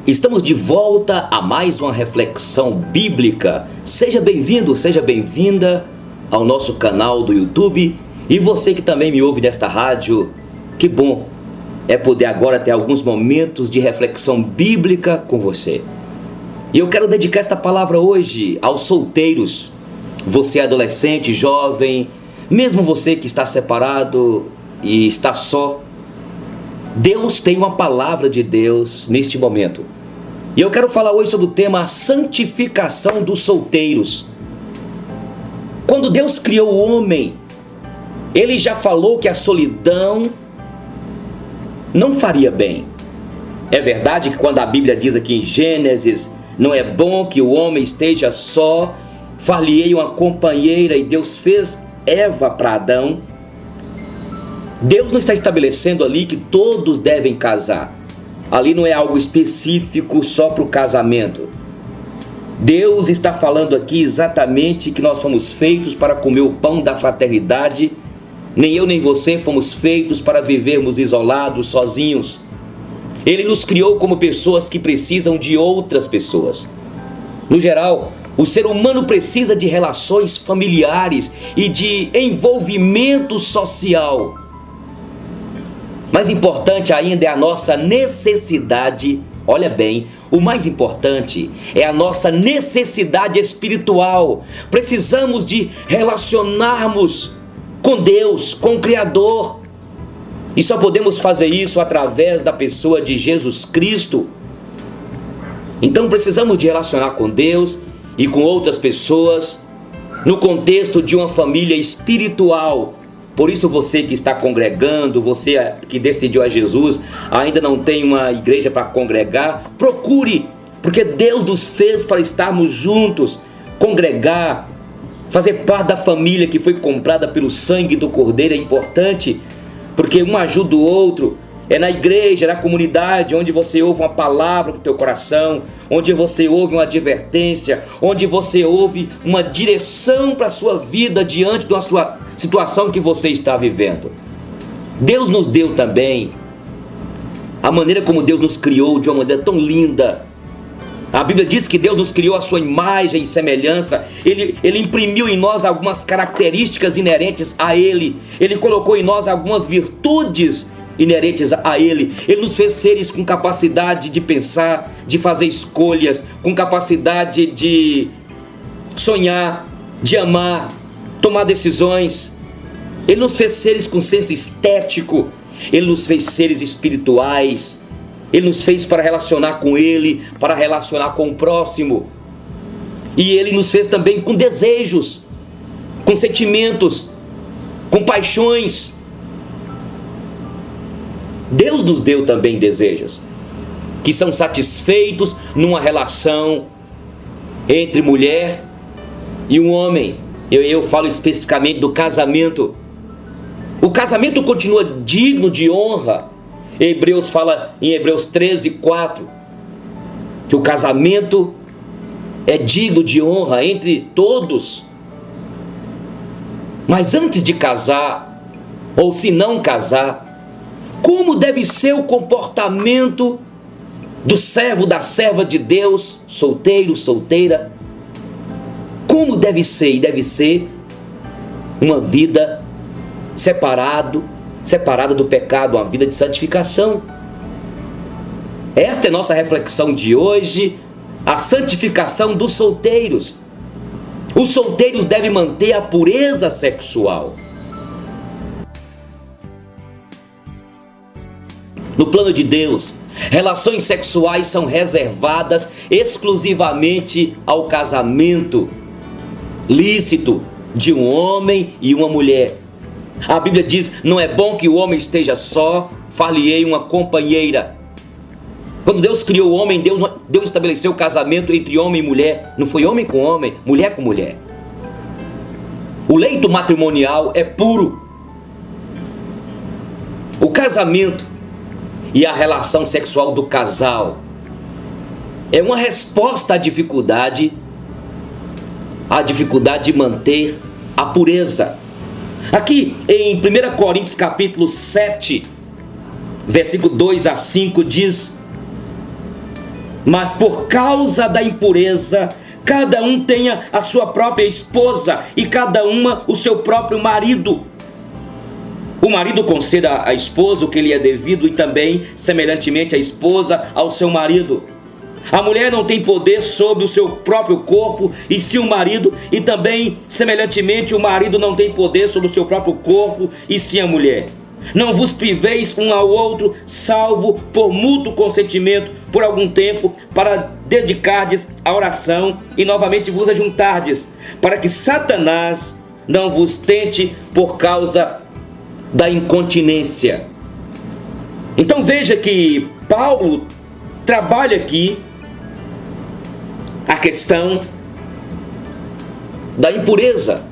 Estamos de volta a mais uma reflexão bíblica. Seja bem-vindo, seja bem-vinda ao nosso canal do YouTube. E você que também me ouve nesta rádio, que bom é poder agora ter alguns momentos de reflexão bíblica com você. E eu quero dedicar esta palavra hoje aos solteiros. Você adolescente, jovem, mesmo você que está separado e está só, Deus tem uma palavra de Deus neste momento. E eu quero falar hoje sobre o tema a santificação dos solteiros. Quando Deus criou o homem, Ele já falou que a solidão não faria bem. É verdade que quando a Bíblia diz aqui em Gênesis, não é bom que o homem esteja só, far-lhe-ei uma companheira, e Deus fez Eva para Adão. Deus não está estabelecendo ali que todos devem casar. Ali não é algo específico só para o casamento. Deus está falando aqui exatamente que nós fomos feitos para comer o pão da fraternidade. Nem eu nem você fomos feitos para vivermos isolados, sozinhos. Ele nos criou como pessoas que precisam de outras pessoas. No geral, o ser humano precisa de relações familiares e de envolvimento social. Mais importante ainda é a nossa necessidade, olha bem, o mais importante é a nossa necessidade espiritual. Precisamos de relacionarmos com Deus, com o Criador. E só podemos fazer isso através da pessoa de Jesus Cristo. Então precisamos de relacionar com Deus e com outras pessoas no contexto de uma família espiritual. Por isso você que está congregando, você que decidiu a Jesus, ainda não tem uma igreja para congregar, procure, porque Deus nos fez para estarmos juntos, congregar, fazer parte da família que foi comprada pelo sangue do Cordeiro é importante, porque um ajuda o outro. É na igreja, na comunidade, onde você ouve uma palavra do teu coração, onde você ouve uma advertência, onde você ouve uma direção para a sua vida diante de uma sua situação que você está vivendo. Deus nos deu também a maneira como Deus nos criou de uma maneira tão linda. A Bíblia diz que Deus nos criou a sua imagem e semelhança. Ele imprimiu em nós algumas características inerentes a Ele. Ele colocou em nós algumas virtudes inerentes a Ele. Ele nos fez seres com capacidade de pensar, de fazer escolhas, com capacidade de sonhar, de amar, tomar decisões. Ele nos fez seres com senso estético. Ele nos fez seres espirituais. Ele nos fez para relacionar com Ele, para relacionar com o próximo. E Ele nos fez também com desejos, com sentimentos, com paixões. Deus nos deu também desejos que são satisfeitos numa relação entre mulher e um homem. Eu falo especificamente do casamento. O casamento continua digno de honra. Hebreus fala em Hebreus 13:4 que o casamento é digno de honra entre todos. Mas antes de casar, ou se não casar, como deve ser o comportamento do servo, da serva de Deus, solteiro, solteira? Como deve ser? E deve ser uma vida separada do pecado, uma vida de santificação. Esta é nossa reflexão de hoje, a santificação dos solteiros. Os solteiros devem manter a pureza sexual. No plano de Deus, relações sexuais são reservadas exclusivamente ao casamento lícito de um homem e uma mulher. A Bíblia diz, não é bom que o homem esteja só, far-lhe-ei uma companheira. Quando Deus criou o homem, Deus estabeleceu o casamento entre homem e mulher. Não foi homem com homem, mulher com mulher. O leito matrimonial é puro. O casamento e a relação sexual do casal é uma resposta à dificuldade de manter a pureza. Aqui em 1 Coríntios capítulo 7, versículo 2 a 5 diz: Mas por causa da impureza, cada um tenha a sua própria esposa e cada uma o seu próprio marido. O marido conceda à esposa o que lhe é devido e também, semelhantemente, a esposa ao seu marido. A mulher não tem poder sobre o seu próprio corpo, e se o marido, e também, semelhantemente, o marido não tem poder sobre o seu próprio corpo, e se a mulher. Não vos priveis um ao outro, salvo por mútuo consentimento, por algum tempo, para dedicardes à oração e novamente vos ajuntardes, para que Satanás não vos tente por causa da incontinência. Então veja que Paulo trabalha aqui a questão da impureza.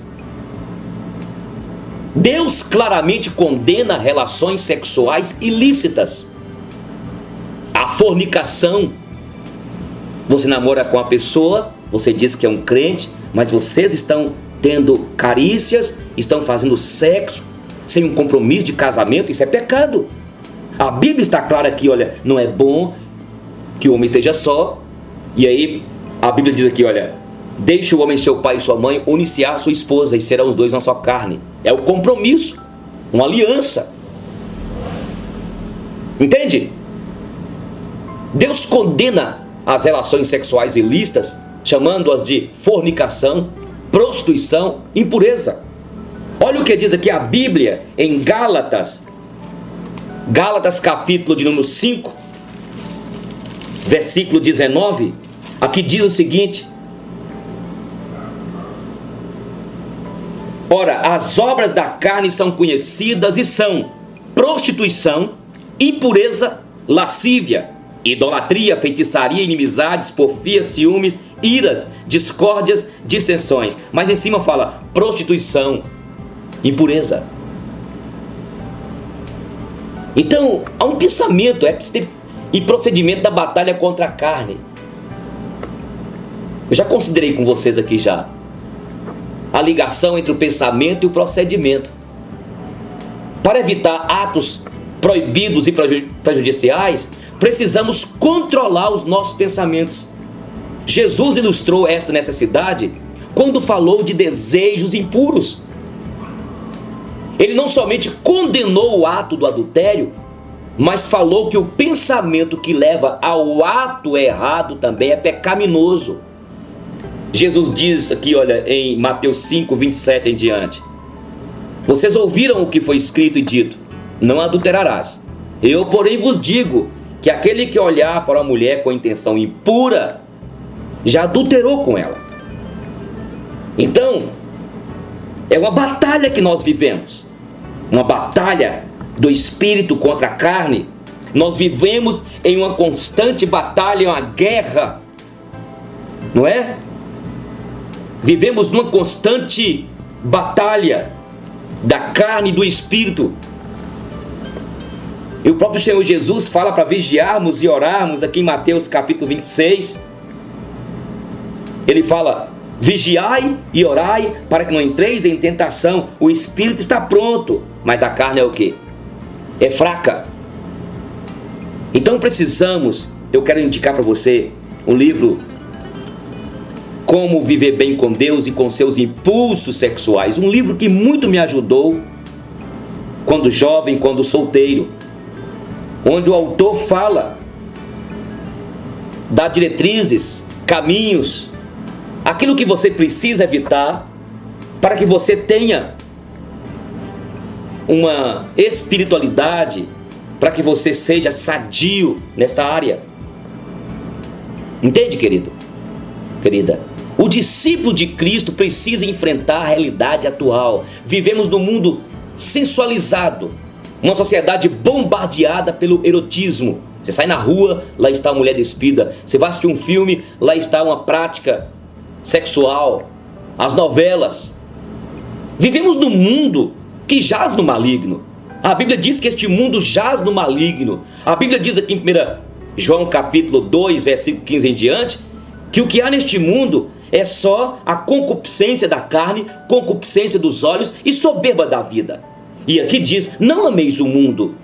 Deus claramente condena relações sexuais ilícitas. A fornicação. Você namora com a pessoa, você diz que é um crente, mas vocês estão tendo carícias, estão fazendo sexo sem um compromisso de casamento, isso é pecado. A Bíblia está clara aqui, olha, não é bom que o homem esteja só. E aí a Bíblia diz aqui, olha, deixe o homem seu pai e sua mãe, unir-se à sua esposa e serão os dois uma só carne. É o compromisso, uma aliança. Entende? Deus condena as relações sexuais ilícitas, chamando-as de fornicação, prostituição, impureza. Olha o que diz aqui a Bíblia em Gálatas capítulo de número 5, versículo 19, aqui diz o seguinte: ora, as obras da carne são conhecidas e são prostituição, impureza, lascívia, idolatria, feitiçaria, inimizades, porfia, ciúmes, iras, discórdias, dissensões. Mas em cima fala prostituição, impureza. Então, há um pensamento e procedimento da batalha contra a carne. Eu já considerei com vocês aqui já a ligação entre o pensamento e o procedimento. Para evitar atos proibidos e prejudiciais, precisamos controlar os nossos pensamentos. Jesus ilustrou esta necessidade quando falou de desejos impuros. Ele não somente condenou o ato do adultério, mas falou que o pensamento que leva ao ato errado também é pecaminoso. Jesus diz aqui, olha, em Mateus 5, 27 em diante: vocês ouviram o que foi escrito e dito, não adulterarás. Eu, porém, vos digo que aquele que olhar para uma mulher com intenção impura, já adulterou com ela. Então, é uma batalha que nós vivemos. Uma batalha do espírito contra a carne. Nós vivemos em uma constante batalha, uma guerra. Não é? Vivemos numa constante batalha da carne e do espírito. E o próprio Senhor Jesus fala para vigiarmos e orarmos aqui em Mateus capítulo 26. Ele fala: vigiai e orai para que não entreis em tentação. O espírito está pronto, mas a carne é o quê? É fraca. Então precisamos, eu quero indicar para você um livro, Como Viver Bem com Deus e com Seus Impulsos Sexuais. Um livro que muito me ajudou quando jovem, quando solteiro, onde o autor fala, dá diretrizes, caminhos, aquilo que você precisa evitar para que você tenha uma espiritualidade, para que você seja sadio nesta área. Entende, querido? Querida? O discípulo de Cristo precisa enfrentar a realidade atual. Vivemos num mundo sensualizado, uma sociedade bombardeada pelo erotismo. Você sai na rua, lá está uma mulher despida. Você vai assistir um filme, lá está uma prática sexual. As novelas. Vivemos num mundo que jaz no maligno. A Bíblia diz que este mundo jaz no maligno. A Bíblia diz aqui em 1 João capítulo 2, versículo 15 em diante, que o que há neste mundo é só a concupiscência da carne, concupiscência dos olhos e soberba da vida. E aqui diz: não ameis o mundo,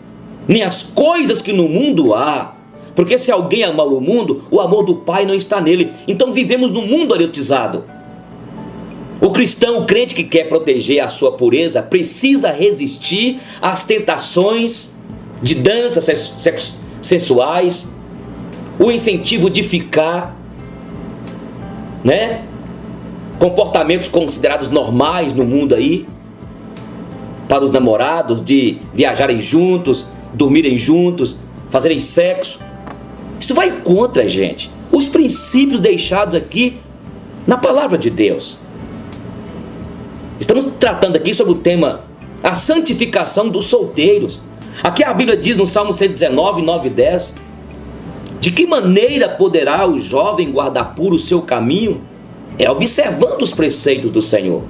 nem as coisas que no mundo há. Porque se alguém amar o mundo, o amor do Pai não está nele. Então vivemos num mundo erotizado. O cristão, o crente que quer proteger a sua pureza, precisa resistir às tentações de danças sensuais, o incentivo de ficar, comportamentos considerados normais no mundo aí, para os namorados, de viajarem juntos, dormirem juntos, fazerem sexo. Isso vai contra, gente, os princípios deixados aqui na palavra de Deus. Estamos tratando aqui sobre o tema a santificação dos solteiros. Aqui a Bíblia diz no Salmo 119, 9 e 10: de que maneira poderá o jovem guardar puro o seu caminho? É observando os preceitos do Senhor.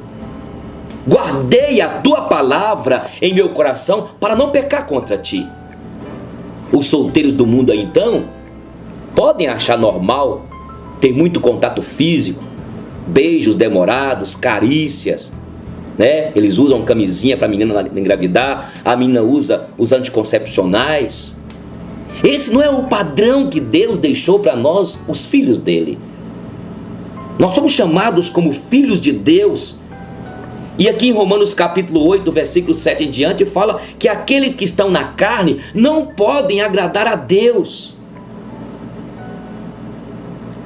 Guardei a tua palavra em meu coração para não pecar contra ti. Os solteiros do mundo aí, então, podem achar normal ter muito contato físico, beijos demorados, carícias, Eles usam camisinha para a menina engravidar, a menina usa os anticoncepcionais. Esse não é o padrão que Deus deixou para nós, os filhos dele. Nós somos chamados como filhos de Deus. E aqui em Romanos capítulo 8, versículo 7 em diante, fala que aqueles que estão na carne não podem agradar a Deus.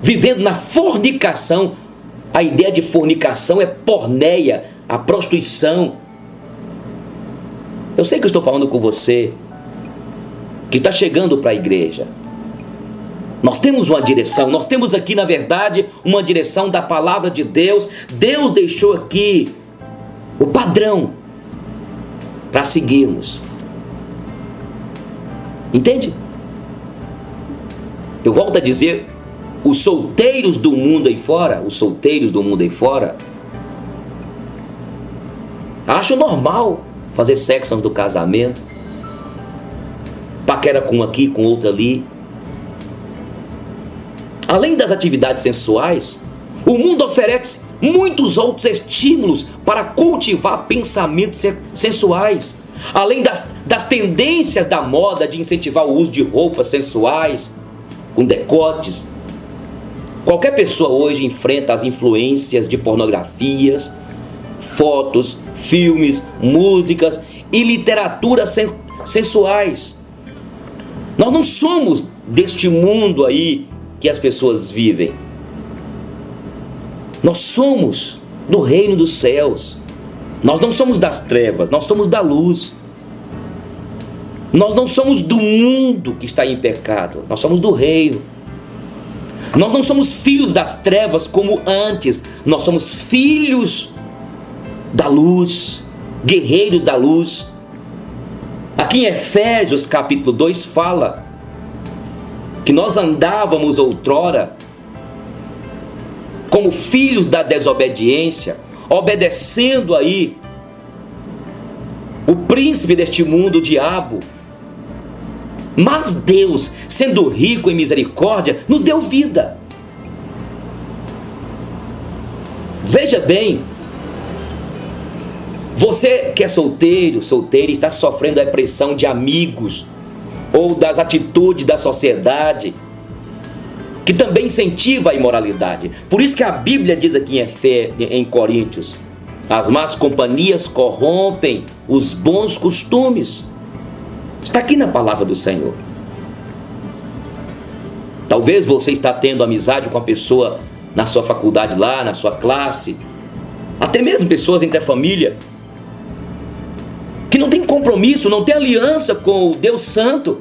Vivendo na fornicação. A ideia de fornicação é porneia, a prostituição. Eu sei que eu estou falando com você que está chegando para a igreja. Nós temos uma direção, nós temos aqui, na verdade, uma direção da palavra de Deus. Deus deixou aqui o padrão para seguirmos. Entende? Eu volto a dizer, os solteiros do mundo aí fora, acham normal fazer sexo antes do casamento, paquera com um aqui, com outro ali. Além das atividades sensuais, o mundo oferece muitos outros estímulos para cultivar pensamentos sensuais. Além das tendências da moda de incentivar o uso de roupas sensuais, com decotes. Qualquer pessoa hoje enfrenta as influências de pornografias, fotos, filmes, músicas e literaturas sensuais. Nós não somos deste mundo aí que as pessoas vivem. Nós somos do reino dos céus. Nós não somos das trevas, nós somos da luz. Nós não somos do mundo que está em pecado, nós somos do reino. Nós não somos filhos das trevas como antes, nós somos filhos da luz, guerreiros da luz. Aqui em Efésios capítulo 2 fala que nós andávamos outrora como filhos da desobediência, obedecendo aí o príncipe deste mundo, o diabo. Mas Deus, sendo rico em misericórdia, nos deu vida. Veja bem, você que é solteiro, solteira, está sofrendo a pressão de amigos ou das atitudes da sociedade, que também incentiva a imoralidade. Por isso que a Bíblia diz aqui em Coríntios: as más companhias corrompem os bons costumes. Está aqui na palavra do Senhor. Talvez você está tendo amizade com a pessoa na sua faculdade lá, na sua classe, até mesmo pessoas entre a família, que não tem compromisso, não tem aliança com o Deus Santo,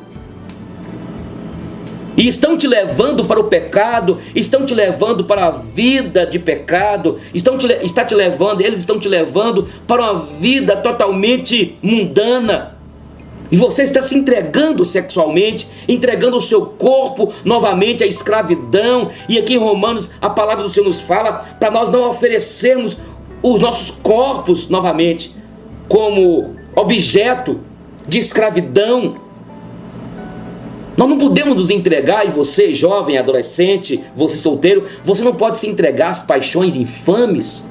e estão te levando para o pecado, estão te levando para a vida de pecado, eles estão te levando para uma vida totalmente mundana, e você está se entregando sexualmente, entregando o seu corpo novamente à escravidão. E aqui em Romanos a palavra do Senhor nos fala para nós não oferecermos os nossos corpos novamente como objeto de escravidão. Nós não podemos nos entregar, e você jovem, adolescente, você solteiro, você não pode se entregar às paixões infames.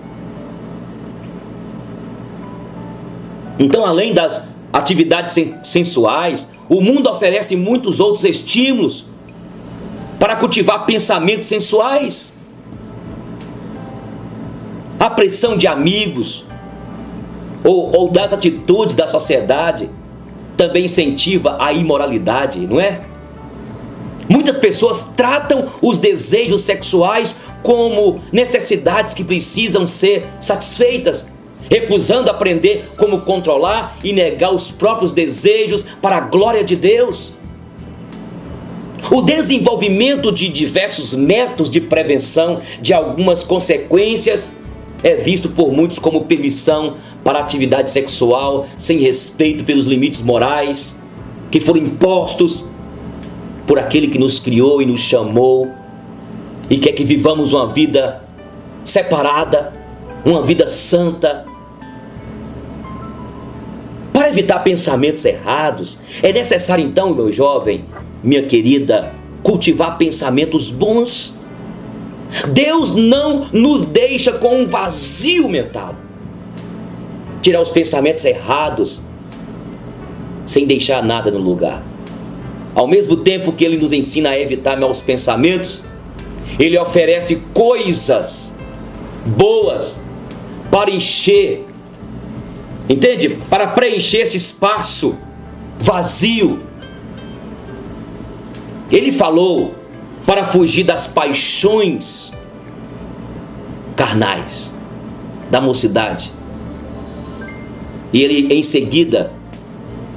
Então, além das atividades sensuais, o mundo oferece muitos outros estímulos para cultivar pensamentos sensuais. A pressão de amigos ou das atitudes da sociedade também incentiva a imoralidade, não é? Muitas pessoas tratam os desejos sexuais como necessidades que precisam ser satisfeitas, recusando aprender como controlar e negar os próprios desejos para a glória de Deus. O desenvolvimento de diversos métodos de prevenção de algumas consequências é visto por muitos como permissão para a atividade sexual sem respeito pelos limites morais que foram impostos por aquele que nos criou e nos chamou e quer que vivamos uma vida separada, uma vida santa. Para evitar pensamentos errados, é necessário então, meu jovem, minha querida, cultivar pensamentos bons. Deus não nos deixa com um vazio mental. Tirar os pensamentos errados sem deixar nada no lugar. Ao mesmo tempo que Ele nos ensina a evitar maus pensamentos, Ele oferece coisas boas para encher, entende? Para preencher esse espaço vazio. Ele falou para fugir das paixões carnais da mocidade. E Ele em seguida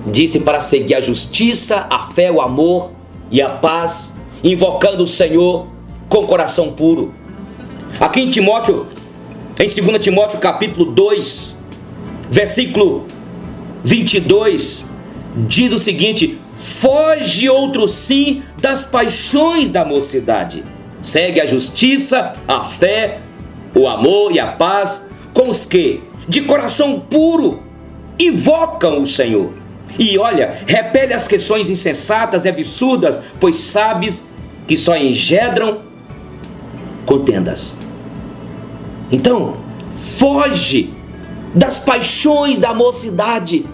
disse para seguir a justiça, a fé, o amor e a paz, invocando o Senhor com coração puro. Aqui em Timóteo, em 2 Timóteo capítulo 2, versículo 22, diz o seguinte: foge outro sim das paixões da mocidade, segue a justiça, a fé, o amor e a paz, com os que, de coração puro, invocam o Senhor. E olha, repele as questões insensatas e absurdas, pois sabes que só engendram contendas. Então, foge das paixões da mocidade.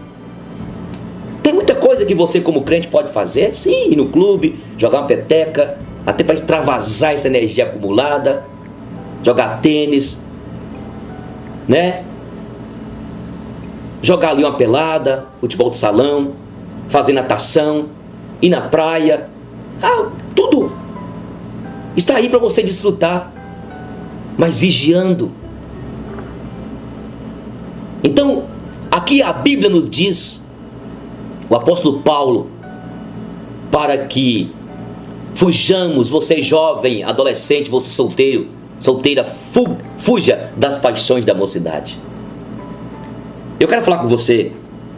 Tem muita coisa que você como crente pode fazer, sim, ir no clube, jogar uma peteca, até para extravasar essa energia acumulada, jogar tênis, né? Jogar ali uma pelada, futebol de salão, fazer natação, ir na praia, tudo está aí para você desfrutar, mas vigiando. Então, aqui a Bíblia nos diz, o apóstolo Paulo, para que fujamos, você jovem, adolescente, você solteiro, solteira, fuja das paixões da mocidade. Eu quero falar com você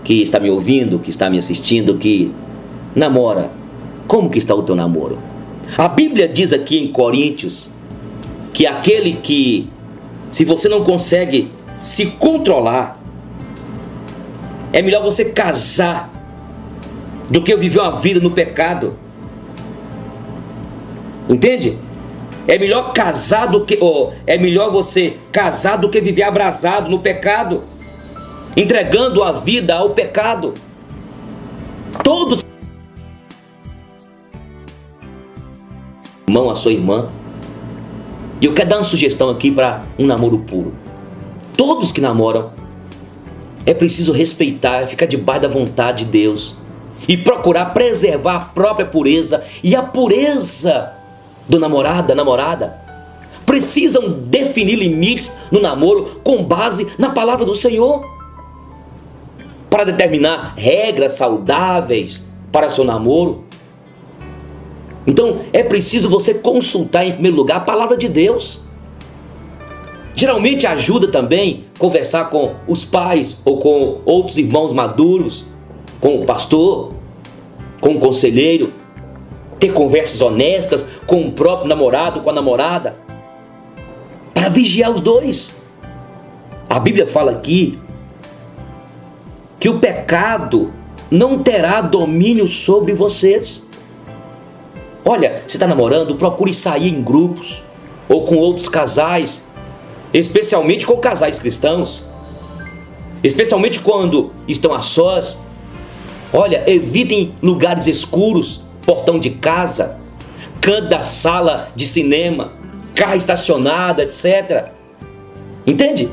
que está me ouvindo, que está me assistindo, que namora. Como que está o teu namoro? A Bíblia diz aqui em Coríntios que aquele que, se você não consegue se controlar, é melhor você casar do que viver uma vida no pecado. Entende? É melhor casar do que, é melhor você casar do que viver abrasado no pecado, entregando a vida ao pecado. Todos, irmão, a sua irmã. E eu quero dar uma sugestão aqui para um namoro puro. Todos que namoram, é preciso respeitar, ficar debaixo da vontade de Deus e procurar preservar a própria pureza e a pureza do namorado, da namorada. Precisam definir limites no namoro com base na palavra do Senhor, para determinar regras saudáveis para seu namoro. Então é preciso você consultar em primeiro lugar a palavra de Deus. Geralmente ajuda também conversar com os pais ou com outros irmãos maduros, com o pastor, com o conselheiro, ter conversas honestas com o próprio namorado, com a namorada, para vigiar os dois. A Bíblia fala aqui que o pecado não terá domínio sobre vocês. Olha, você está namorando, procure sair em grupos ou com outros casais, especialmente com casais cristãos, especialmente quando estão a sós. Olha, evitem lugares escuros, portão de casa. canto da sala de cinema, carro estacionado, etc. Entende?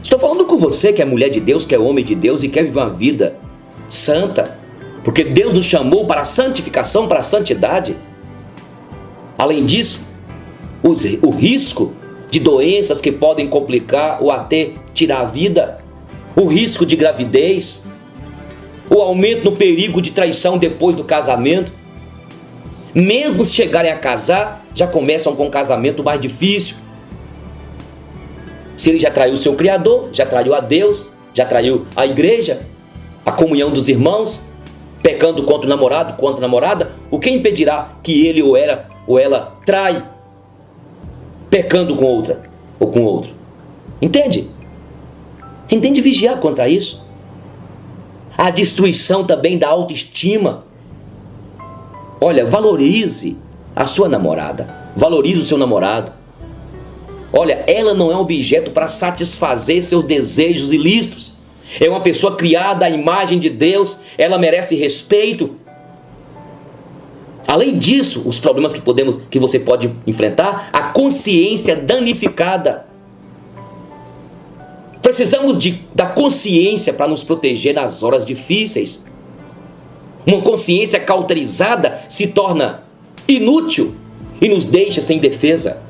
Estou falando com você que é mulher de Deus, que é homem de Deus e quer viver uma vida santa, porque Deus nos chamou para a santificação, para a santidade. Além disso, o risco de doenças que podem complicar ou até tirar a vida, o risco de gravidez, o aumento no perigo de traição depois do casamento. Mesmo se chegarem a casar, já começam com um casamento mais difícil. Se ele já traiu o seu Criador, já traiu a Deus, já traiu a igreja, a comunhão dos irmãos, pecando contra o namorado, contra a namorada, o que impedirá que ele ou ela trai, pecando com outra ou com outro? Entende? Entende vigiar contra isso? A destruição também da autoestima. Olha, valorize a sua namorada, valorize o seu namorado. Olha, ela não é um objeto para satisfazer seus desejos ilícitos. É uma pessoa criada à imagem de Deus, ela merece respeito. Além disso, os problemas que você pode enfrentar, a consciência danificada. Precisamos da consciência para nos proteger nas horas difíceis. Uma consciência cauterizada se torna inútil e nos deixa sem defesa.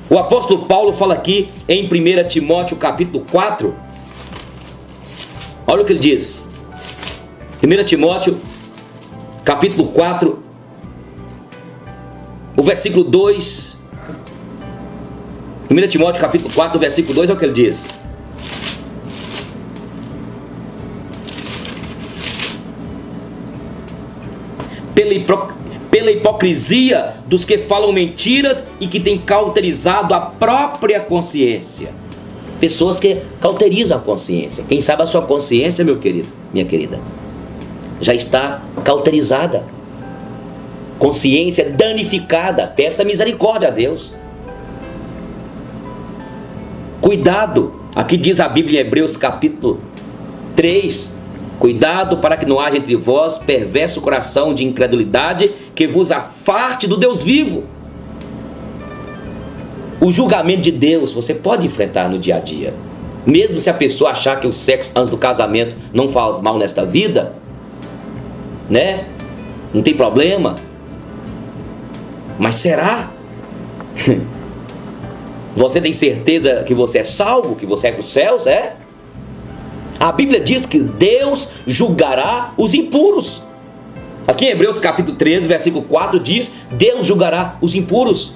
O apóstolo Paulo fala aqui em 1 Timóteo capítulo 4. Olha o que ele diz. 1 Timóteo capítulo 4, o versículo 2. 1 Timóteo capítulo 4, versículo 2, olha o que ele diz. Pela hipocrisia dos que falam mentiras e que têm cauterizado a própria consciência. Pessoas que cauterizam a consciência. Quem sabe a sua consciência, meu querido, minha querida, já está cauterizada. Consciência danificada. Peça misericórdia a Deus. Cuidado. Aqui diz a Bíblia em Hebreus capítulo 3. Cuidado para que não haja entre vós perverso coração de incredulidade que vos afaste do Deus vivo. O julgamento de Deus você pode enfrentar no dia a dia. Mesmo se a pessoa achar que o sexo antes do casamento não faz mal nesta vida, né? Não tem problema. Mas será? Você tem certeza que você é salvo, que você é para os céus, é? A Bíblia diz que Deus julgará os impuros. Aqui em Hebreus capítulo 13, versículo 4 diz: Deus julgará os impuros.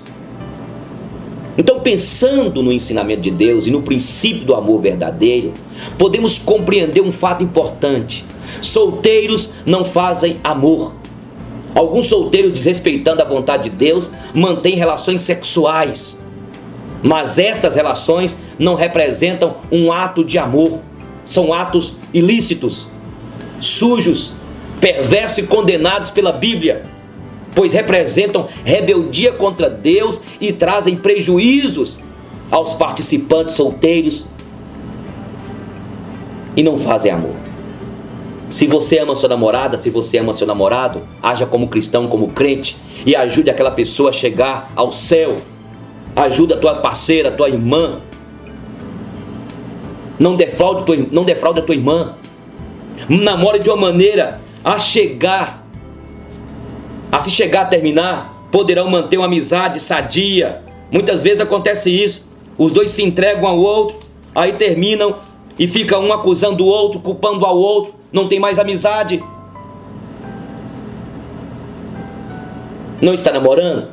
Então, pensando no ensinamento de Deus e no princípio do amor verdadeiro, podemos compreender um fato importante: solteiros não fazem amor. Alguns solteiros, desrespeitando a vontade de Deus, mantêm relações sexuais, mas estas relações não representam um ato de amor. São atos ilícitos, sujos, perversos e condenados pela Bíblia, pois representam rebeldia contra Deus e trazem prejuízos aos participantes solteiros e não fazem amor. Se você ama sua namorada, se você ama seu namorado, haja como cristão, como crente e ajude aquela pessoa a chegar ao céu. Ajuda a tua parceira, a tua irmã. Não defraude a tua irmã. Namore de uma maneira a se chegar a terminar, poderão manter uma amizade sadia. Muitas vezes acontece isso. Os dois se entregam ao outro, aí terminam e fica um acusando o outro, culpando ao outro. Não tem mais amizade. Não está namorando?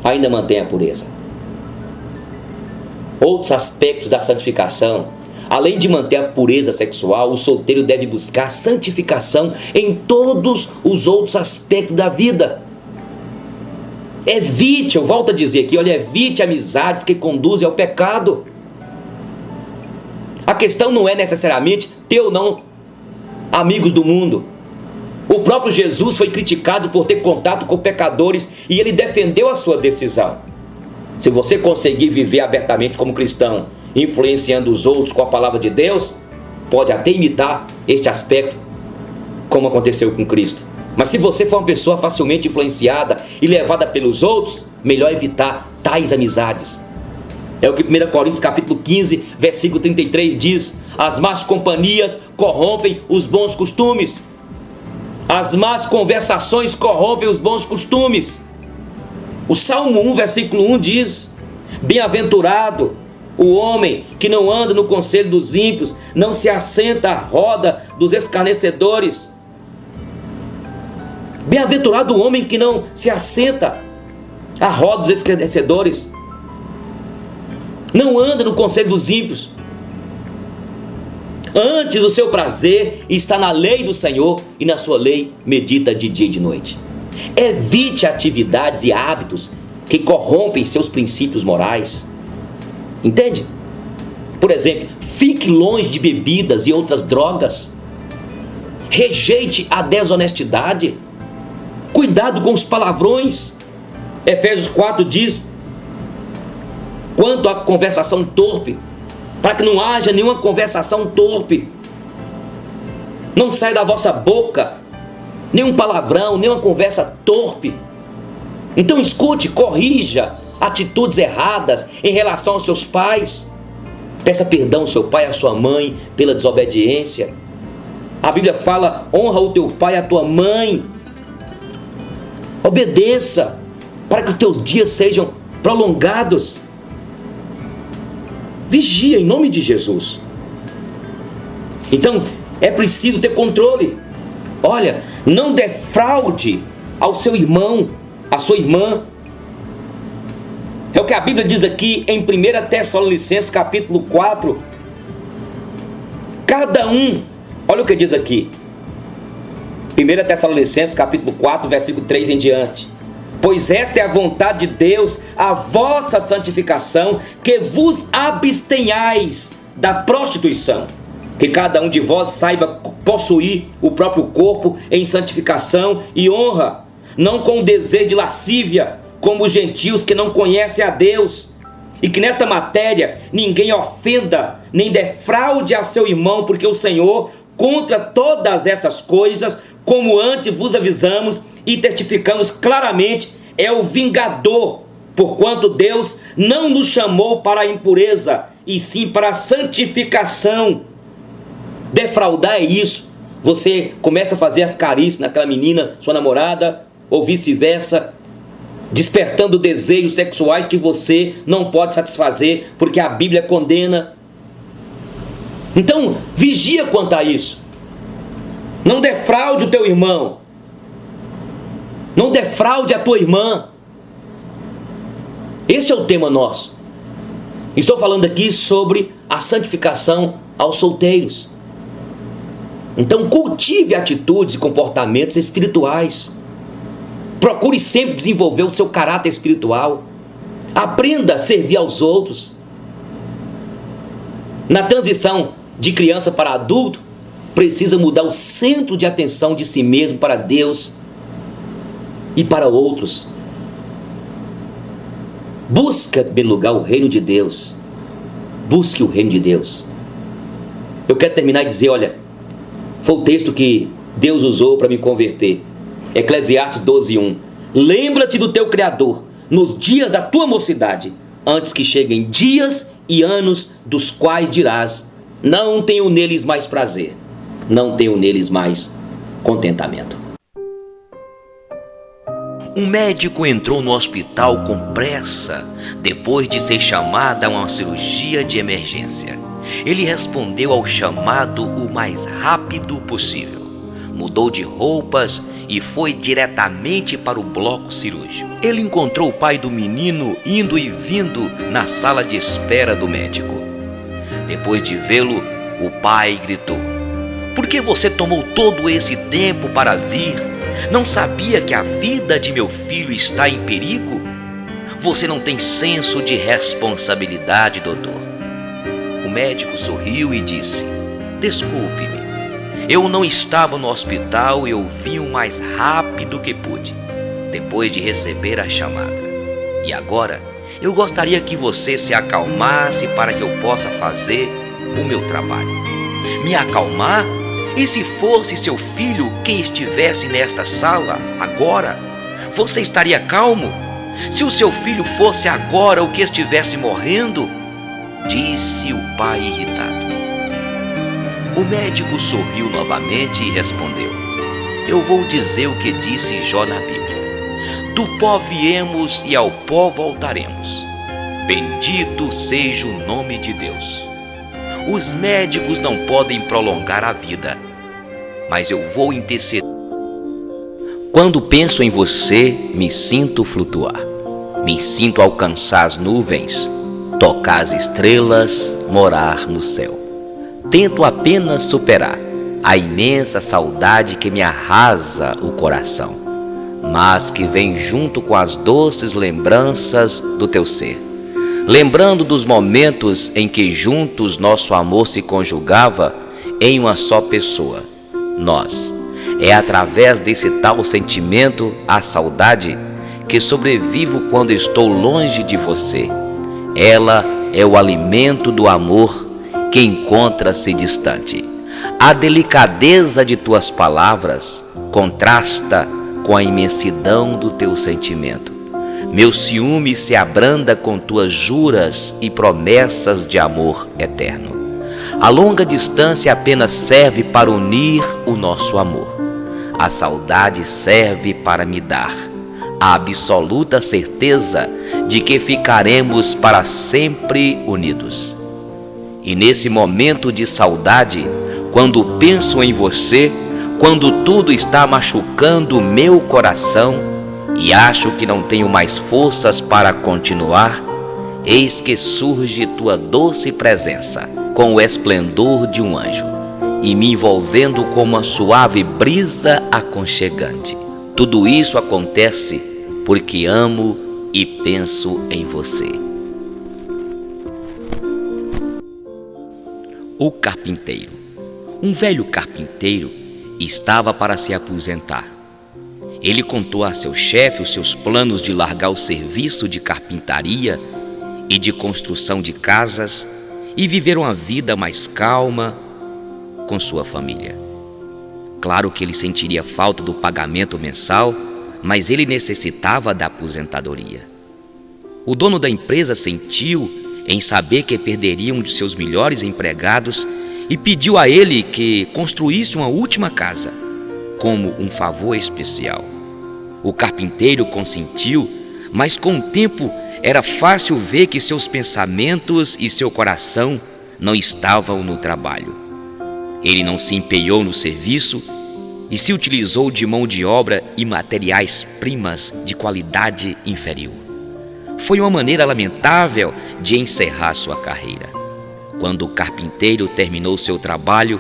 Ainda mantém a pureza. Outros aspectos da santificação: além de manter a pureza sexual, o solteiro deve buscar santificação em todos os outros aspectos da vida. Evite, eu volto a dizer aqui, olha, evite amizades que conduzem ao pecado. A questão não é necessariamente ter ou não amigos do mundo. O próprio Jesus foi criticado por ter contato com pecadores e ele defendeu a sua decisão. Se você conseguir viver abertamente como cristão, influenciando os outros com a palavra de Deus, pode até imitar este aspecto, como aconteceu com Cristo. Mas se você for uma pessoa facilmente influenciada e levada pelos outros, melhor evitar tais amizades. É o que 1 Coríntios capítulo 15, versículo 33 diz: as más companhias corrompem os bons costumes. As más conversações corrompem os bons costumes. O Salmo 1, versículo 1 diz: bem-aventurado o homem que não anda no conselho dos ímpios, não se assenta à roda dos escarnecedores. Bem-aventurado o homem que não se assenta à roda dos escarnecedores, não anda no conselho dos ímpios. Antes o seu prazer está na lei do Senhor, e na sua lei medita de dia e de noite. Evite atividades e hábitos que corrompem seus princípios morais. Entende? Por exemplo, fique longe de bebidas e outras drogas. Rejeite a desonestidade. Cuidado com os palavrões. Efésios 4 diz: quanto à conversação torpe, para que não haja nenhuma conversação torpe, não saia da vossa boca nenhum palavrão, nenhuma conversa torpe. Então escute, corrija atitudes erradas em relação aos seus pais. Peça perdão ao seu pai e à sua mãe pela desobediência. A Bíblia fala: honra o teu pai e a tua mãe. Obedeça para que os teus dias sejam prolongados. Vigia em nome de Jesus. Então é preciso ter controle. Olha, não defraude ao seu irmão, à sua irmã. É o que a Bíblia diz aqui em 1 Tessalonicenses capítulo 4. Cada um, olha o que diz aqui. 1 Tessalonicenses capítulo 4, versículo 3 em diante. Pois esta é a vontade de Deus, a vossa santificação, que vos abstenhais da prostituição. Que cada um de vós saiba possuir o próprio corpo em santificação e honra, não com o desejo de lascívia, como os gentios que não conhecem a Deus. E que nesta matéria ninguém ofenda, nem defraude a seu irmão, porque o Senhor, contra todas estas coisas, como antes vos avisamos e testificamos claramente, é o vingador, porquanto Deus não nos chamou para a impureza, e sim para a santificação. Defraudar é isso. Você começa a fazer as carícias naquela menina, sua namorada, ou vice-versa, despertando desejos sexuais que você não pode satisfazer, porque a Bíblia condena. Então, vigia quanto a isso. Não defraude o teu irmão. Não defraude a tua irmã. Este é o tema nosso. Estou falando aqui sobre a santificação aos solteiros. Então cultive atitudes e comportamentos espirituais. Procure sempre desenvolver o seu caráter espiritual. Aprenda a servir aos outros. Na transição de criança para adulto, precisa mudar o centro de atenção de si mesmo para Deus e para outros. Busca, em primeiro lugar, o reino de Deus. Busque o reino de Deus. Eu quero terminar e dizer, olha, foi o texto que Deus usou para me converter. Eclesiastes 12:1. Lembra-te do teu Criador nos dias da tua mocidade, antes que cheguem dias e anos dos quais dirás: não tenho neles mais prazer, não tenho neles mais contentamento. Um médico entrou no hospital com pressa, depois de ser chamado a uma cirurgia de emergência. Ele respondeu ao chamado o mais rápido possível. Mudou de roupas e foi diretamente para o bloco cirúrgico. Ele encontrou o pai do menino indo e vindo na sala de espera do médico. Depois de vê-lo, o pai gritou: por que você tomou todo esse tempo para vir? Não sabia que a vida de meu filho está em perigo? Você não tem senso de responsabilidade, doutor. O médico sorriu e disse: desculpe-me, eu não estava no hospital e eu vim o mais rápido que pude, depois de receber a chamada. E agora, eu gostaria que você se acalmasse para que eu possa fazer o meu trabalho. Me acalmar? E se fosse seu filho quem estivesse nesta sala agora, você estaria calmo? Se o seu filho fosse agora o que estivesse morrendo, disse o pai irritado. O médico sorriu novamente e respondeu: eu vou dizer o que disse Jó na Bíblia: do pó viemos e ao pó voltaremos. Bendito seja o nome de Deus. Os médicos não podem prolongar a vida, mas eu vou interceder. Quando penso em você, me sinto flutuar. Me sinto alcançar as nuvens, tocar as estrelas, morar no céu. Tento apenas superar a imensa saudade que me arrasa o coração, mas que vem junto com as doces lembranças do teu ser. Lembrando dos momentos em que juntos nosso amor se conjugava em uma só pessoa, nós. É através desse tal sentimento, a saudade, que sobrevivo quando estou longe de você. Ela é o alimento do amor que encontra-se distante. A delicadeza de tuas palavras contrasta com a imensidão do teu sentimento. Meu ciúme se abranda com tuas juras e promessas de amor eterno. A longa distância apenas serve para unir o nosso amor. A saudade serve para me dar a absoluta certeza de que ficaremos para sempre unidos. E nesse momento de saudade, quando penso em você, quando tudo está machucando o meu coração e acho que não tenho mais forças para continuar, eis que surge tua doce presença com o esplendor de um anjo e me envolvendo com uma suave brisa aconchegante. Tudo isso acontece porque amo e penso em você. O carpinteiro. Um velho carpinteiro estava para se aposentar. Ele contou a seu chefe os seus planos de largar o serviço de carpintaria e de construção de casas e viver uma vida mais calma com sua família. Claro que ele sentiria falta do pagamento mensal, mas ele necessitava da aposentadoria. O dono da empresa sentiu em saber que perderia um de seus melhores empregados e pediu a ele que construísse uma última casa, como um favor especial. O carpinteiro consentiu, mas com o tempo era fácil ver que seus pensamentos e seu coração não estavam no trabalho. Ele não se empenhou no serviço e se utilizou de mão de obra e matérias-primas de qualidade inferior. Foi uma maneira lamentável de encerrar sua carreira. Quando o carpinteiro terminou seu trabalho,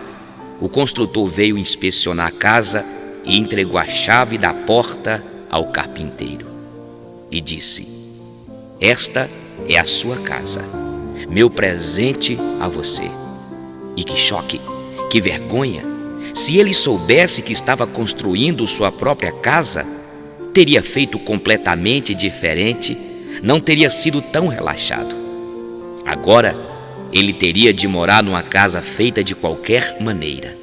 o construtor veio inspecionar a casa e entregou a chave da porta ao carpinteiro. E disse: esta é a sua casa, meu presente a você. E que choque, que vergonha! Se ele soubesse que estava construindo sua própria casa, teria feito completamente diferente, não teria sido tão relaxado. Agora, ele teria de morar numa casa feita de qualquer maneira.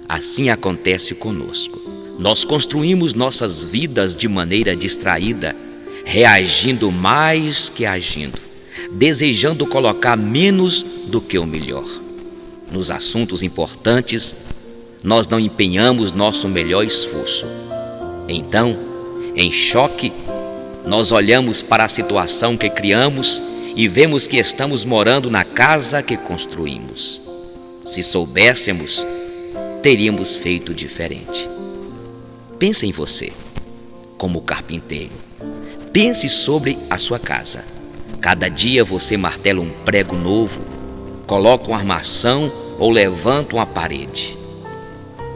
Assim acontece conosco. Nós construímos nossas vidas de maneira distraída, reagindo mais que agindo, desejando colocar menos do que o melhor. Nos assuntos importantes, nós não empenhamos nosso melhor esforço. Então, em choque, nós olhamos para a situação que criamos e vemos que estamos morando na casa que construímos. Se soubéssemos, teríamos feito diferente. Pense em você, como carpinteiro. Pense sobre a sua casa. Cada dia você martela um prego novo, coloca uma armação ou levanta uma parede.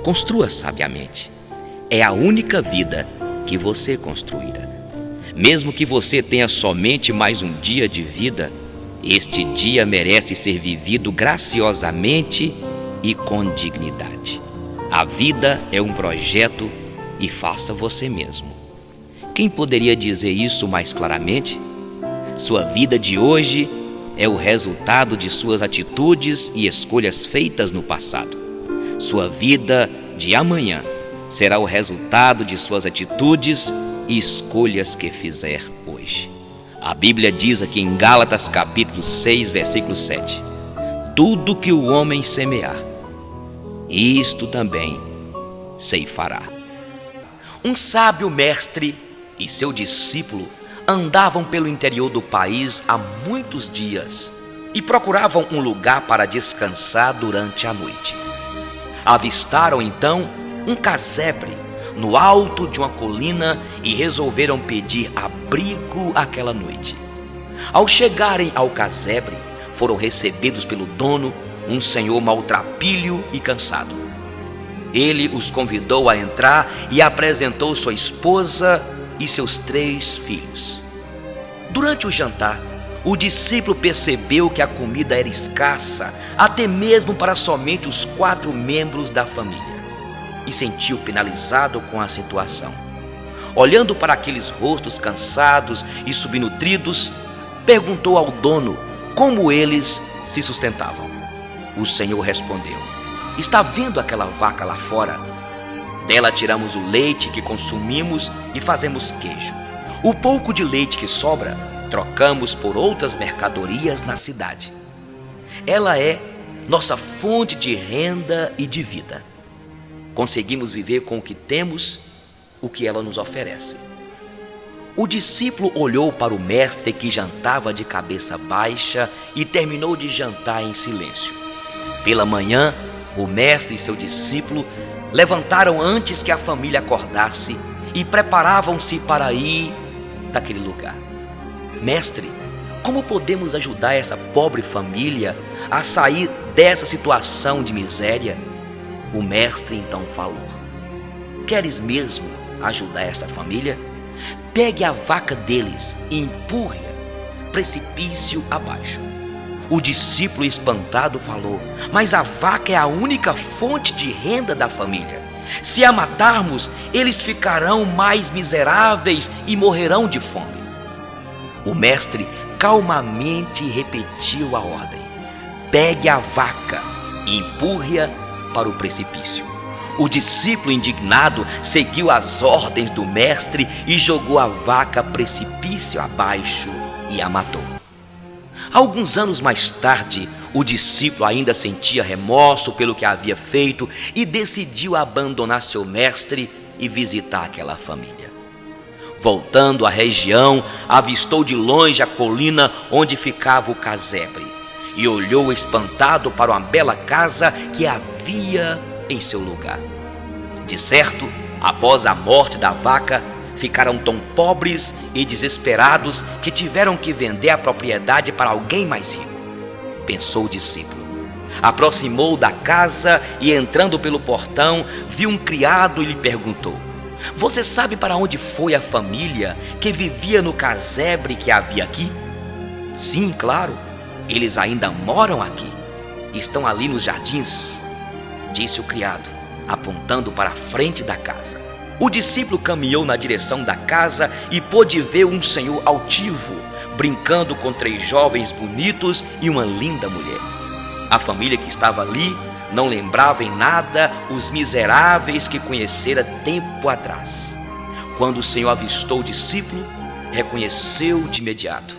Construa sabiamente. É a única vida que você construirá. Mesmo que você tenha somente mais um dia de vida, este dia merece ser vivido graciosamente e com dignidade. A vida é um projeto e faça você mesmo. Quem poderia dizer isso mais claramente? Sua vida de hoje é o resultado de suas atitudes e escolhas feitas no passado. Sua vida de amanhã será o resultado de suas atitudes e escolhas que fizer hoje. A Bíblia diz aqui em Gálatas capítulo 6, versículo 7: tudo que o homem semear, isto também ceifará. Um sábio mestre e seu discípulo andavam pelo interior do país há muitos dias e procuravam um lugar para descansar durante a noite. Avistaram então um casebre no alto de uma colina e resolveram pedir abrigo aquela noite. Ao chegarem ao casebre, foram recebidos pelo dono, um senhor maltrapilho e cansado. Ele os convidou a entrar e apresentou sua esposa e seus 3 filhos. Durante o jantar, o discípulo percebeu que a comida era escassa, até mesmo para somente os 4 membros da família, e sentiu penalizado com a situação. Olhando para aqueles rostos cansados e subnutridos, perguntou ao dono como eles se sustentavam. O Senhor respondeu: está vendo aquela vaca lá fora? Dela tiramos o leite que consumimos e fazemos queijo. O pouco de leite que sobra, trocamos por outras mercadorias na cidade. Ela é nossa fonte de renda e de vida. Conseguimos viver com o que temos, o que ela nos oferece. O discípulo olhou para o mestre que jantava de cabeça baixa e terminou de jantar em silêncio. Pela manhã, o mestre e seu discípulo levantaram antes que a família acordasse e preparavam-se para ir daquele lugar. Mestre, como podemos ajudar essa pobre família a sair dessa situação de miséria? O mestre então falou: queres mesmo ajudar esta família? Pegue a vaca deles e empurre-a precipício abaixo. O discípulo espantado falou: mas a vaca é a única fonte de renda da família. Se a matarmos, eles ficarão mais miseráveis e morrerão de fome. O mestre calmamente repetiu a ordem: pegue a vaca e empurre-a para o precipício. O discípulo indignado seguiu as ordens do mestre e jogou a vaca precipício abaixo e a matou. Alguns anos mais tarde, o discípulo ainda sentia remorso pelo que havia feito e decidiu abandonar seu mestre e visitar aquela família. Voltando à região, avistou de longe a colina onde ficava o casebre e olhou espantado para uma bela casa que havia em seu lugar. De certo, após a morte da vaca, ficaram tão pobres e desesperados que tiveram que vender a propriedade para alguém mais rico, pensou o discípulo. Aproximou da casa e, entrando pelo portão, viu um criado e lhe perguntou: você sabe para onde foi a família que vivia no casebre que havia aqui? Sim, claro, eles ainda moram aqui. Estão ali nos jardins, disse o criado, apontando para a frente da casa. O discípulo caminhou na direção da casa e pôde ver um senhor altivo, brincando com 3 jovens bonitos e uma linda mulher. A família que estava ali não lembrava em nada os miseráveis que conhecera tempo atrás. Quando o Senhor avistou o discípulo, reconheceu de imediato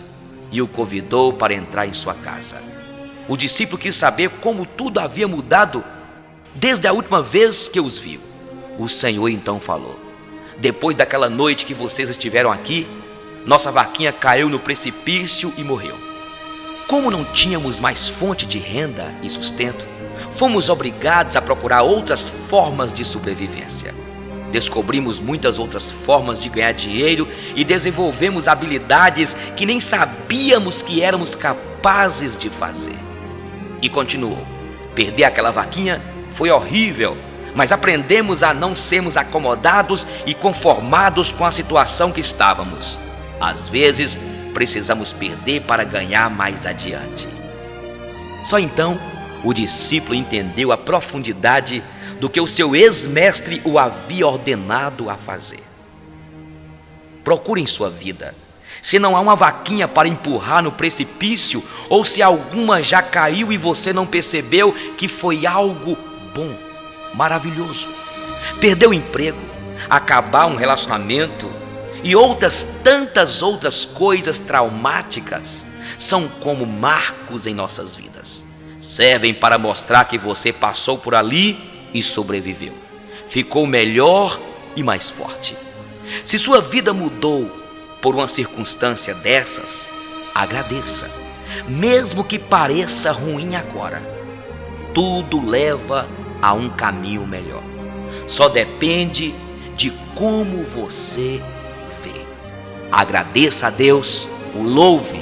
e o convidou para entrar em sua casa. O discípulo quis saber como tudo havia mudado desde a última vez que os viu. O Senhor então falou: depois daquela noite que vocês estiveram aqui, nossa vaquinha caiu no precipício e morreu. Como não tínhamos mais fonte de renda e sustento, fomos obrigados a procurar outras formas de sobrevivência. Descobrimos muitas outras formas de ganhar dinheiro e desenvolvemos habilidades que nem sabíamos que éramos capazes de fazer. E continuou: perder aquela vaquinha foi horrível, mas aprendemos a não sermos acomodados e conformados com a situação que estávamos. Às vezes, precisamos perder para ganhar mais adiante. Só então, o discípulo entendeu a profundidade do que o seu ex-mestre o havia ordenado a fazer. Procure em sua vida se não há uma vaquinha para empurrar no precipício, ou se alguma já caiu e você não percebeu que foi algo bom maravilhoso. Perder o emprego, acabar um relacionamento e tantas outras coisas traumáticas são como marcos em nossas vidas. Servem para mostrar que você passou por ali e sobreviveu. Ficou melhor e mais forte. Se sua vida mudou por uma circunstância dessas, agradeça, mesmo que pareça ruim agora. Tudo leva a um caminho melhor. Só depende de como você vê. Agradeça a Deus, o louve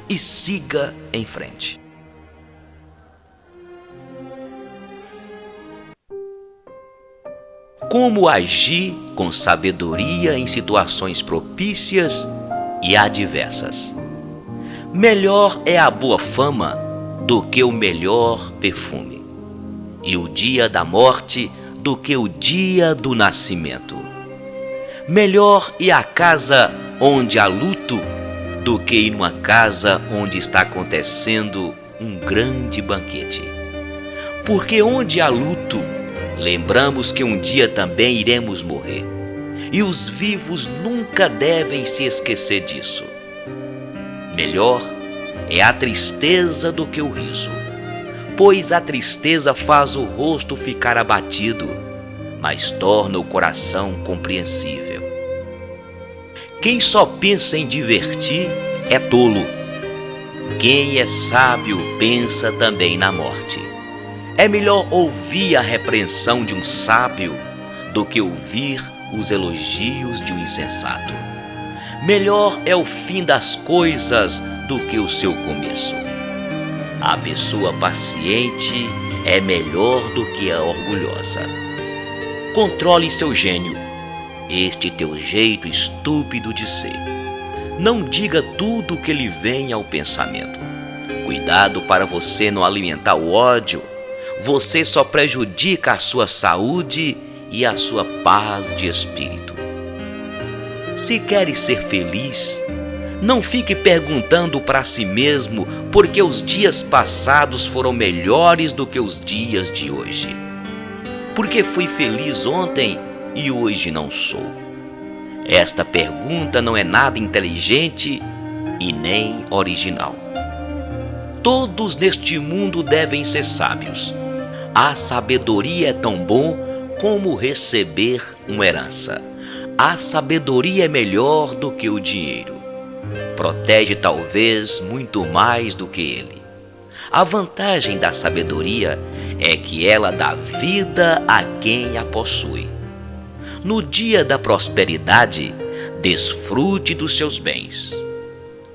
e siga em frente. Como agir com sabedoria em situações propícias e adversas? Melhor é a boa fama do que o melhor perfume, e o dia da morte do que o dia do nascimento. Melhor ir à casa onde há luto do que ir numa casa onde está acontecendo um grande banquete. Porque onde há luto, lembramos que um dia também iremos morrer, e os vivos nunca devem se esquecer disso. Melhor é a tristeza do que o riso, pois a tristeza faz o rosto ficar abatido, mas torna o coração compreensível. Quem só pensa em divertir é tolo. Quem é sábio pensa também na morte. É melhor ouvir a repreensão de um sábio do que ouvir os elogios de um insensato. Melhor é o fim das coisas do que o seu começo. A pessoa paciente é melhor do que a orgulhosa. Controle seu gênio, este teu jeito estúpido de ser. Não diga tudo o que lhe vem ao pensamento. Cuidado para você não alimentar o ódio. Você só prejudica a sua saúde e a sua paz de espírito. Se queres ser feliz, não fique perguntando para si mesmo por que os dias passados foram melhores do que os dias de hoje. Por que fui feliz ontem e hoje não sou? Esta pergunta não é nada inteligente e nem original. Todos neste mundo devem ser sábios. A sabedoria é tão bom como receber uma herança. A sabedoria é melhor do que o dinheiro. Protege talvez muito mais do que ele. A vantagem da sabedoria é que ela dá vida a quem a possui. No dia da prosperidade, desfrute dos seus bens.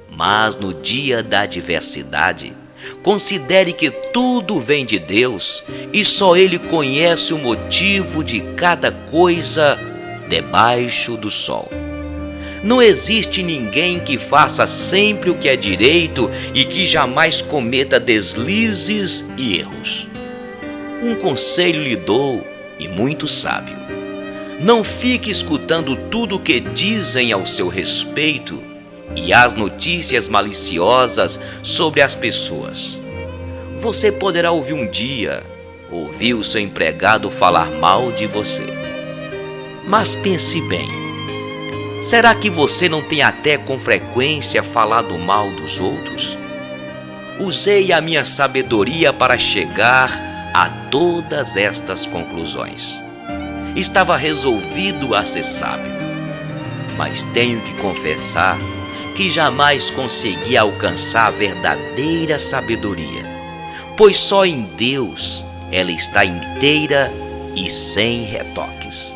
Mas no dia da adversidade, considere que tudo vem de Deus e só Ele conhece o motivo de cada coisa debaixo do sol. Não existe ninguém que faça sempre o que é direito e que jamais cometa deslizes e erros. Um conselho lhe dou, e muito sábio. Não fique escutando tudo o que dizem ao seu respeito e as notícias maliciosas sobre as pessoas. Você poderá ouvir um dia, ouvir o seu empregado falar mal de você. Mas pense bem, será que você não tem até com frequência falado mal dos outros? Usei a minha sabedoria para chegar a todas estas conclusões. Estava resolvido a ser sábio, mas tenho que confessar que jamais consegui alcançar a verdadeira sabedoria, pois só em Deus ela está inteira e sem retoques.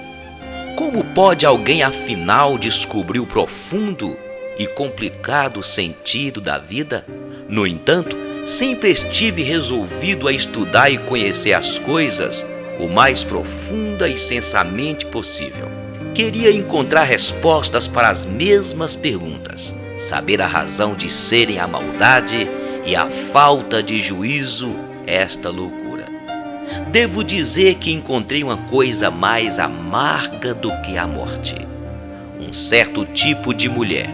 Como pode alguém afinal descobrir o profundo e complicado sentido da vida? No entanto, sempre estive resolvido a estudar e conhecer as coisas o mais profunda e sensamente possível. Queria encontrar respostas para as mesmas perguntas, saber a razão de serem a maldade e a falta de juízo, esta loucura. Devo dizer que encontrei uma coisa mais amarga do que a morte. Um certo tipo de mulher,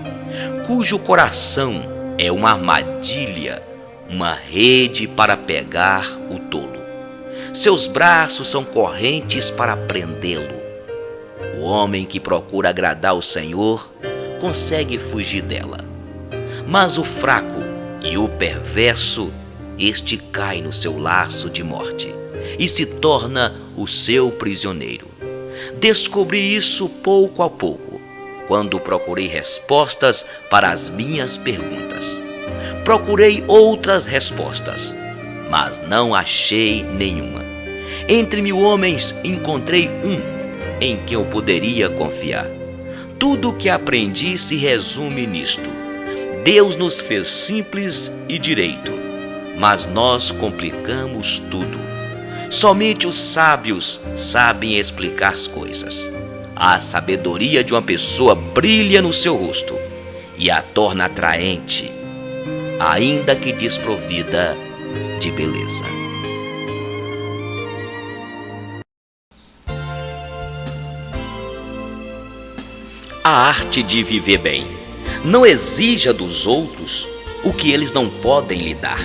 cujo coração é uma armadilha, uma rede para pegar o tolo. Seus braços são correntes para prendê-lo. O homem que procura agradar o Senhor consegue fugir dela. Mas o fraco e o perverso, este cai no seu laço de morte e se torna o seu prisioneiro. Descobri isso pouco a pouco, quando procurei respostas para as minhas perguntas. Procurei outras respostas, mas não achei nenhuma. Entre 1000 homens, encontrei um em quem eu poderia confiar. Tudo o que aprendi se resume nisto: Deus nos fez simples e direito, mas nós complicamos tudo. Somente os sábios sabem explicar as coisas. A sabedoria de uma pessoa brilha no seu rosto e a torna atraente, ainda que desprovida de beleza. A arte de viver bem. Não exija dos outros o que eles não podem lhe dar,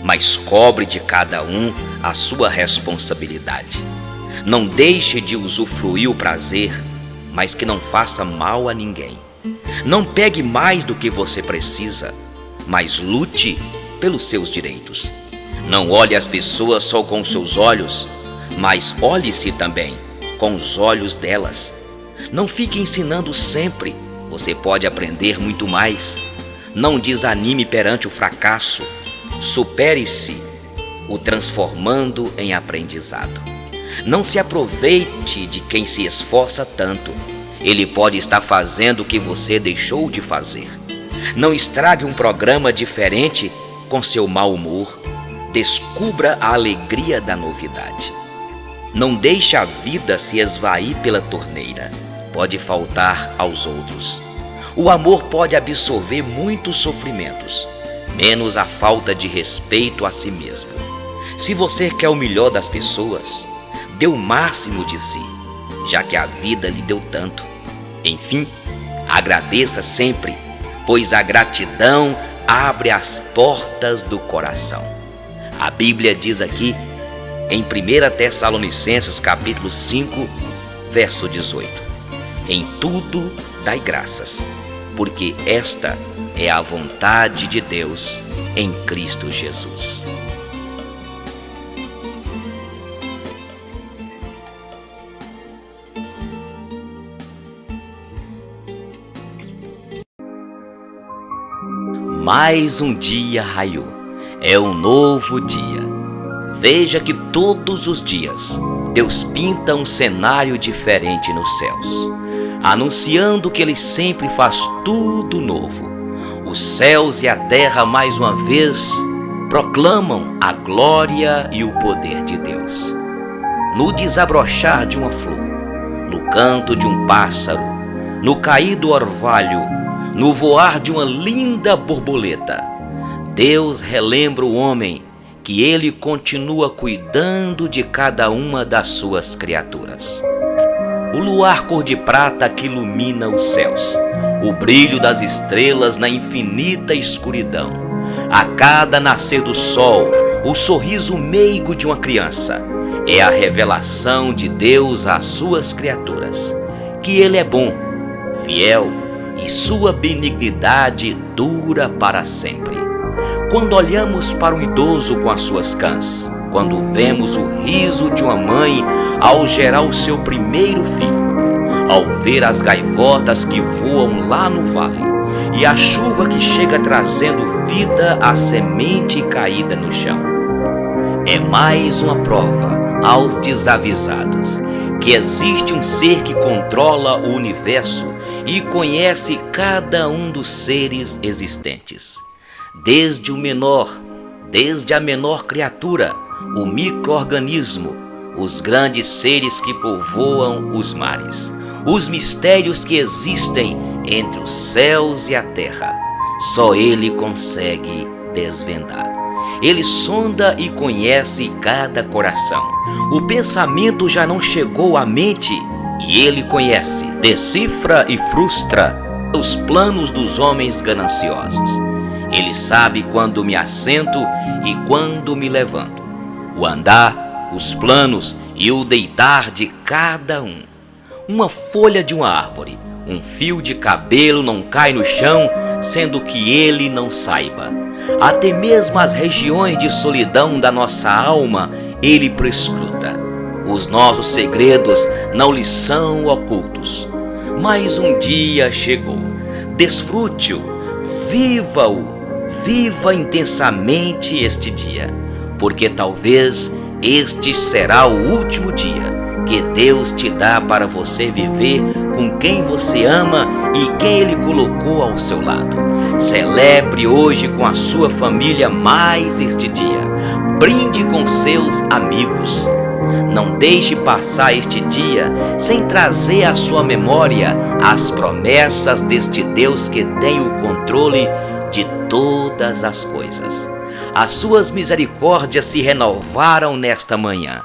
mas cobre de cada um a sua responsabilidade. Não deixe de usufruir o prazer, mas que não faça mal a ninguém. Não pegue mais do que você precisa, mas lute pelos seus direitos. Não olhe as pessoas só com seus olhos, mas olhe-se também com os olhos delas. Não fique ensinando sempre, você pode aprender muito mais. Não desanime perante o fracasso, supere-se, o transformando em aprendizado. Não se aproveite de quem se esforça tanto, ele pode estar fazendo o que você deixou de fazer. Não estrague um programa diferente com seu mau humor, descubra a alegria da novidade. Não deixe a vida se esvair pela torneira, pode faltar aos outros. O amor pode absorver muitos sofrimentos, menos a falta de respeito a si mesmo. Se você quer o melhor das pessoas, dê o máximo de si, já que a vida lhe deu tanto. Enfim, agradeça sempre, pois a gratidão abre as portas do coração. A Bíblia diz aqui, em 1 Tessalonicenses capítulo 5, verso 18: em tudo dai graças, porque esta é a vontade de Deus em Cristo Jesus. Mais um dia raiou, é um novo dia. Veja que todos os dias Deus pinta um cenário diferente nos céus, anunciando que Ele sempre faz tudo novo. Os céus e a terra mais uma vez proclamam a glória e o poder de Deus. No desabrochar de uma flor, no canto de um pássaro, no cair do orvalho, no voar de uma linda borboleta, Deus relembra o homem que Ele continua cuidando de cada uma das suas criaturas. O luar cor de prata que ilumina os céus, o brilho das estrelas na infinita escuridão, a cada nascer do sol, o sorriso meigo de uma criança, é a revelação de Deus às suas criaturas, que Ele é bom, fiel, e sua benignidade dura para sempre. Quando olhamos para um idoso com as suas cãs, quando vemos o riso de uma mãe ao gerar o seu primeiro filho, ao ver as gaivotas que voam lá no vale e a chuva que chega trazendo vida à semente caída no chão, é mais uma prova aos desavisados que existe um ser que controla o universo e conhece cada um dos seres existentes, desde a menor criatura, o micro-organismo, os grandes seres que povoam os mares, os mistérios que existem entre os céus e a terra. Só Ele consegue desvendar. Ele sonda e conhece cada coração. O pensamento já não chegou à mente e Ele conhece, decifra e frustra os planos dos homens gananciosos. Ele sabe quando me assento e quando me levanto, o andar, os planos e o deitar de cada um. Uma folha de uma árvore, um fio de cabelo não cai no chão, sendo que ele não saiba. Até mesmo as regiões de solidão da nossa alma, ele prescruta. Os nossos segredos não lhe são ocultos. Mas um dia chegou. Desfrute-o, viva-o, viva intensamente este dia, porque talvez este será o último dia que Deus te dá para você viver com quem você ama e quem Ele colocou ao seu lado. Celebre hoje com a sua família mais este dia. Brinde com seus amigos. Não deixe passar este dia sem trazer à sua memória as promessas deste Deus que tem o controle de todas as coisas. As suas misericórdias se renovaram nesta manhã.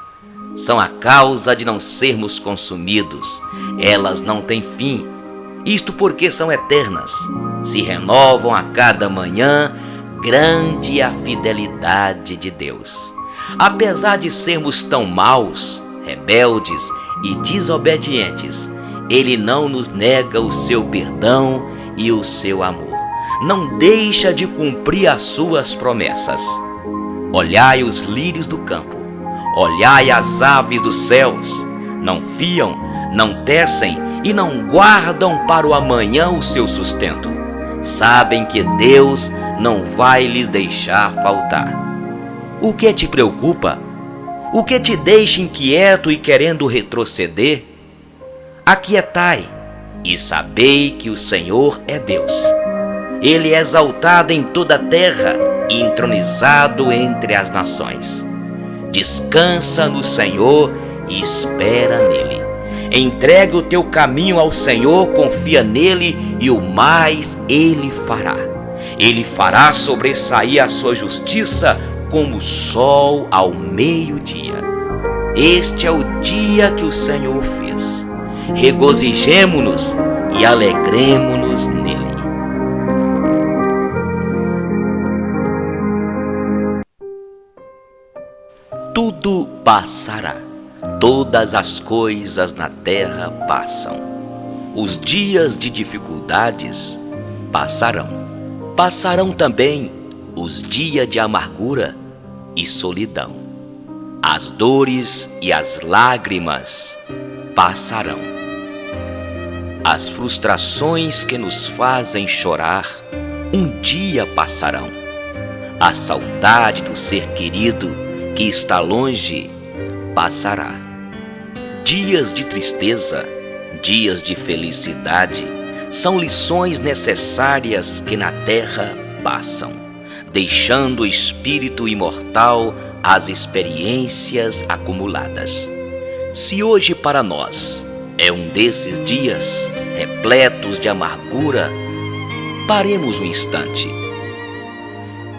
São a causa de não sermos consumidos. Elas não têm fim. Isto porque são eternas. Se renovam a cada manhã. Grande é a fidelidade de Deus. Apesar de sermos tão maus, rebeldes e desobedientes, Ele não nos nega o seu perdão e o seu amor. Não deixa de cumprir as suas promessas. Olhai os lírios do campo, olhai as aves dos céus. Não fiam, não tecem e não guardam para o amanhã o seu sustento. Sabem que Deus não vai lhes deixar faltar. O que te preocupa? O que te deixa inquieto e querendo retroceder? Aquietai e sabei que o Senhor é Deus. Ele é exaltado em toda a terra e entronizado entre as nações. Descansa no Senhor e espera nele. Entregue o teu caminho ao Senhor, confia nele e o mais ele fará. Ele fará sobressair a sua justiça como o sol ao meio-dia. Este é o dia que o Senhor fez. Regozijemo-nos e alegremo-nos nele. Tudo passará. Todas as coisas na terra passam. Os dias de dificuldades passarão. Passarão também os dias de amargura e solidão. As dores e as lágrimas passarão. As frustrações que nos fazem chorar um dia passarão. A saudade do ser querido que está longe passará. Dias de tristeza, dias de felicidade, são lições necessárias que na terra passam, deixando o espírito imortal as experiências acumuladas. Se hoje para nós é um desses dias repletos de amargura, paremos um instante.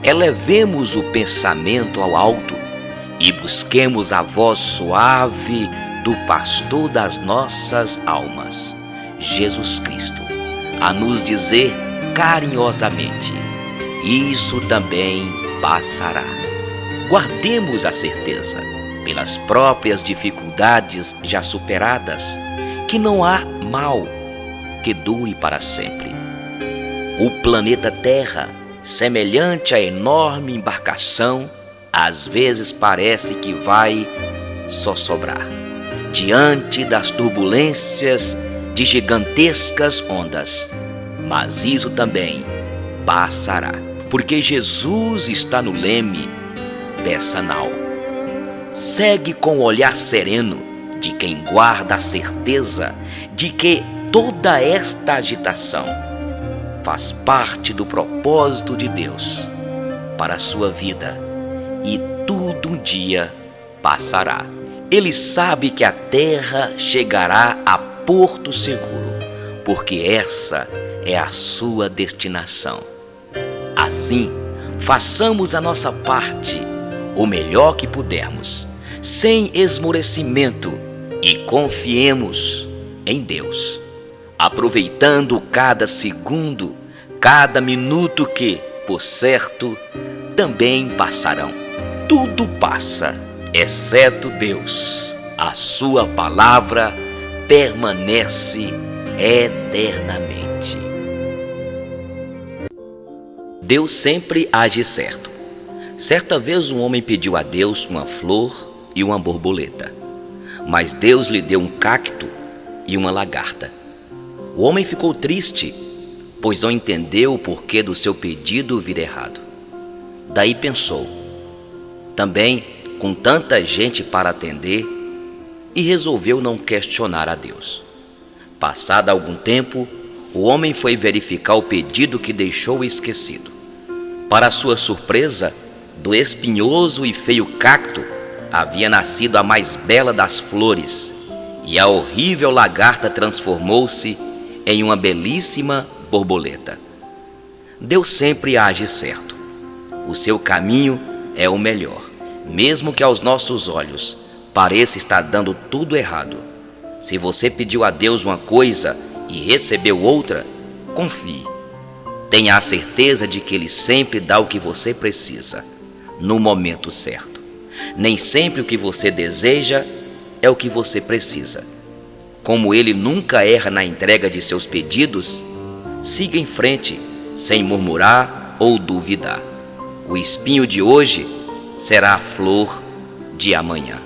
Elevemos o pensamento ao alto e busquemos a voz suave do pastor das nossas almas, Jesus Cristo, a nos dizer carinhosamente: isso também passará. Guardemos a certeza, pelas próprias dificuldades já superadas, que não há mal que dure para sempre. O planeta Terra, semelhante à enorme embarcação, às vezes parece que vai sossobrar diante das turbulências de gigantescas ondas. Mas isso também passará, porque Jesus está no leme dessa nau. Segue com o olhar sereno de quem guarda a certeza de que toda esta agitação faz parte do propósito de Deus para a sua vida, e tudo um dia passará. Ele sabe que a terra chegará a porto seguro, porque essa é a sua destinação. Assim, façamos a nossa parte, o melhor que pudermos, sem esmorecimento, e confiemos em Deus, aproveitando cada segundo, cada minuto que, por certo, também passarão. Tudo passa exceto Deus, a sua palavra permanece eternamente. Deus sempre age certo. Certa vez um homem pediu a Deus uma flor e uma borboleta, mas Deus lhe deu um cacto e uma lagarta. O homem ficou triste, pois não entendeu o porquê do seu pedido vir errado. Daí pensou, também com tanta gente para atender, e resolveu não questionar a Deus. Passado algum tempo, o homem foi verificar o pedido que deixou esquecido. Para sua surpresa, do espinhoso e feio cacto havia nascido a mais bela das flores, e a horrível lagarta transformou-se em uma belíssima borboleta. Deus sempre age certo. O seu caminho é o melhor, mesmo que aos nossos olhos pareça estar dando tudo errado. Se você pediu a Deus uma coisa e recebeu outra, confie. Tenha a certeza de que Ele sempre dá o que você precisa, no momento certo. Nem sempre o que você deseja é o que você precisa. Como Ele nunca erra na entrega de seus pedidos, siga em frente, sem murmurar ou duvidar. O espinho de hoje será a flor de amanhã.